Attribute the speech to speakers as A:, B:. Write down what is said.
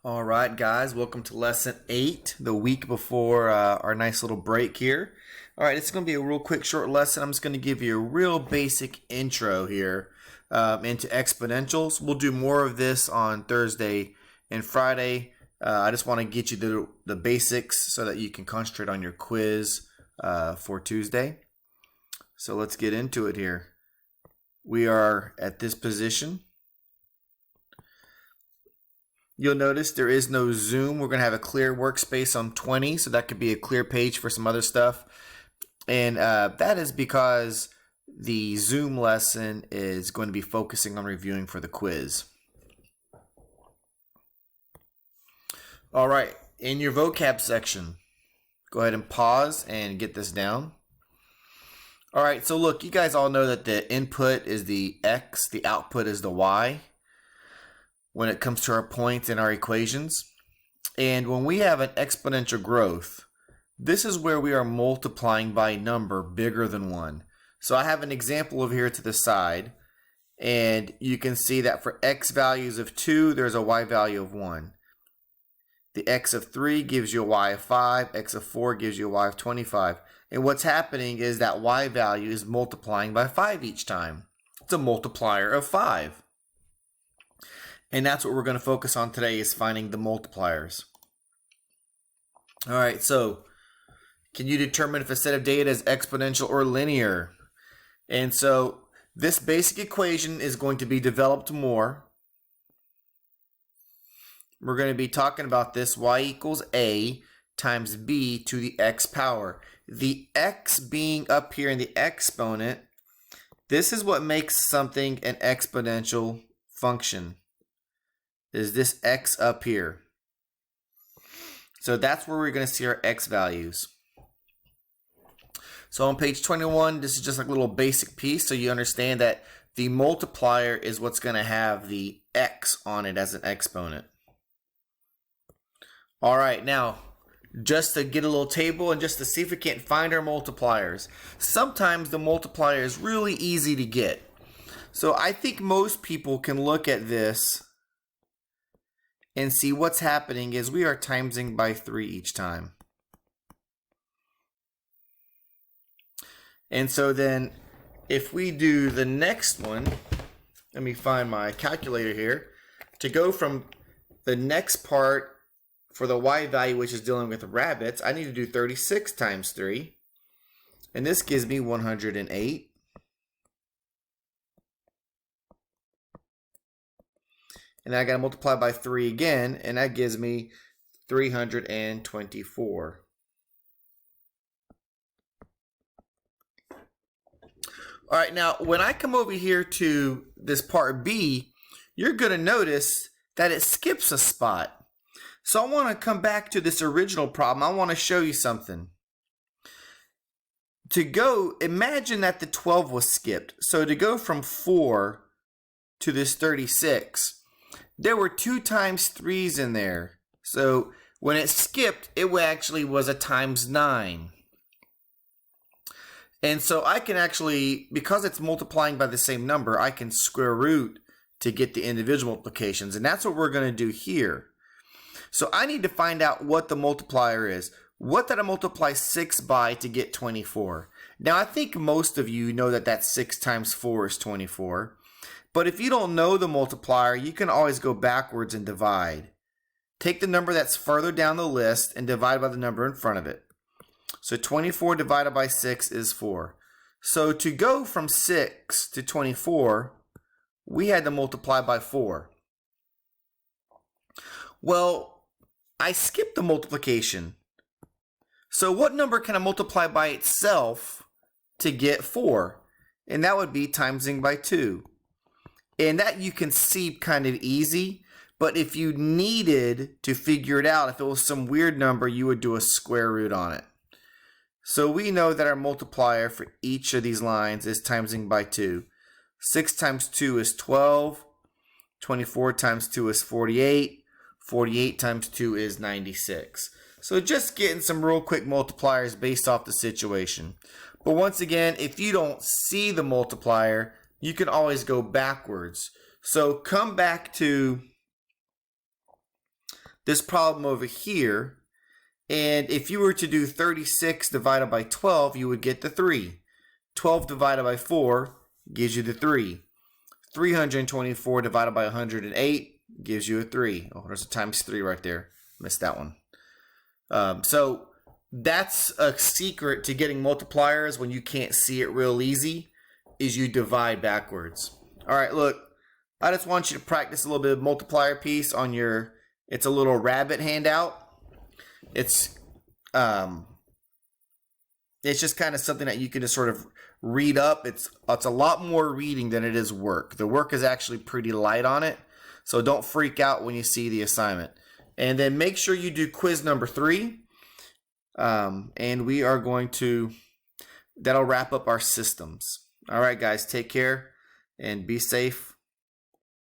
A: All right, guys, welcome to lesson 8, the week before our nice little break here. All right, it's going to be a real quick, short lesson. I'm just going to give you a real basic intro here into exponentials. We'll do more of this on Thursday and Friday. I just want to get you the basics so that you can concentrate on your quiz for Tuesday. So let's get into it here. We are at this position. You'll notice there is no zoom. We're going to have a clear workspace on 20, so that could be a clear page for some other stuff. And that is because the Zoom lesson is going to be focusing on reviewing for the quiz. All right, in your vocab section, go ahead and pause and get this down. All right, so look, you guys all know that the input is the X, the output is the Y when it comes to our points and our equations. And when we have an exponential growth, this is where we are multiplying by a number bigger than 1. So I have an example over here to the side, and you can see that for X values of 2, there's a Y value of 1. The X of 3 gives you a Y of 5, X of 4 gives you a Y of 25. And what's happening is that Y value is multiplying by 5 each time. It's a multiplier of 5. And that's what we're going to focus on today, is finding the multipliers. All right, so can you determine if a set of data is exponential or linear? And so this basic equation is going to be developed more. We're going to be talking about this: y equals a times b to the x power. The x being up here in the exponent, this is what makes something an exponential function, is this x up here. So that's where we're going to see our x values. So on page 21, this is just like a little basic piece so you understand that the multiplier is what's going to have the x on it as an exponent. All right, now just to get a little table and just to see if we can't find our multipliers. Sometimes the multiplier is really easy to get. So I think most people can look at this and see what's happening is we are timesing by 3 each time. And so then if we do the next one, let me find my calculator here, to go from the next part for the y value, which is dealing with rabbits, I need to do 36 times 3. And this gives me 108. And I got to multiply by 3 again, and that gives me 324. All right, now when I come over here to this part B, you're going to notice that it skips a spot. So I want to come back to this original problem. I want to show you something. Imagine that the 12 was skipped. So to go from 4 to this 36, there were 2 times 3's in there. So when it skipped, it actually was a times 9. And so I can actually, because it's multiplying by the same number, I can square root to get the individual multiplications. And that's what we're going to do here. So I need to find out what the multiplier is. What did I multiply 6 by to get 24? Now I think most of you know that that's 6 times 4 is 24. But if you don't know the multiplier, you can always go backwards and divide. Take the number that's further down the list and divide by the number in front of it. So 24 divided by 6 is 4. So to go from 6 to 24, we had to multiply by 4. Well, I skipped the multiplication. So what number can I multiply by itself to get 4? And that would be timesing by 2. And that you can see kind of easy, but if you needed to figure it out, if it was some weird number, you would do a square root on it. So we know that our multiplier for each of these lines is timesing by 2. 6 times 2 is 12. 24 times 2 is 48. 48 times 2 is 96. So just getting some real quick multipliers based off the situation. But once again, if you don't see the multiplier, you can always go backwards. So come back to this problem over here. And if you were to do 36 divided by 12, you would get the 3. 12 divided by 4 gives you the 3. 324 divided by 108 gives you a 3. Oh, there's a times 3 right there. Missed that one. So that's a secret to getting multipliers when you can't see it real easy, is you divide backwards. All right, look, I just want you to practice a little bit of multiplier piece on your, it's a little rabbit handout. It's just kind of something that you can just sort of read up. It's a lot more reading than it is work. The work is actually pretty light on it, so don't freak out when you see the assignment. And then make sure you do quiz number 3. And we are going to, that'll wrap up our systems. All right, guys, take care and be safe.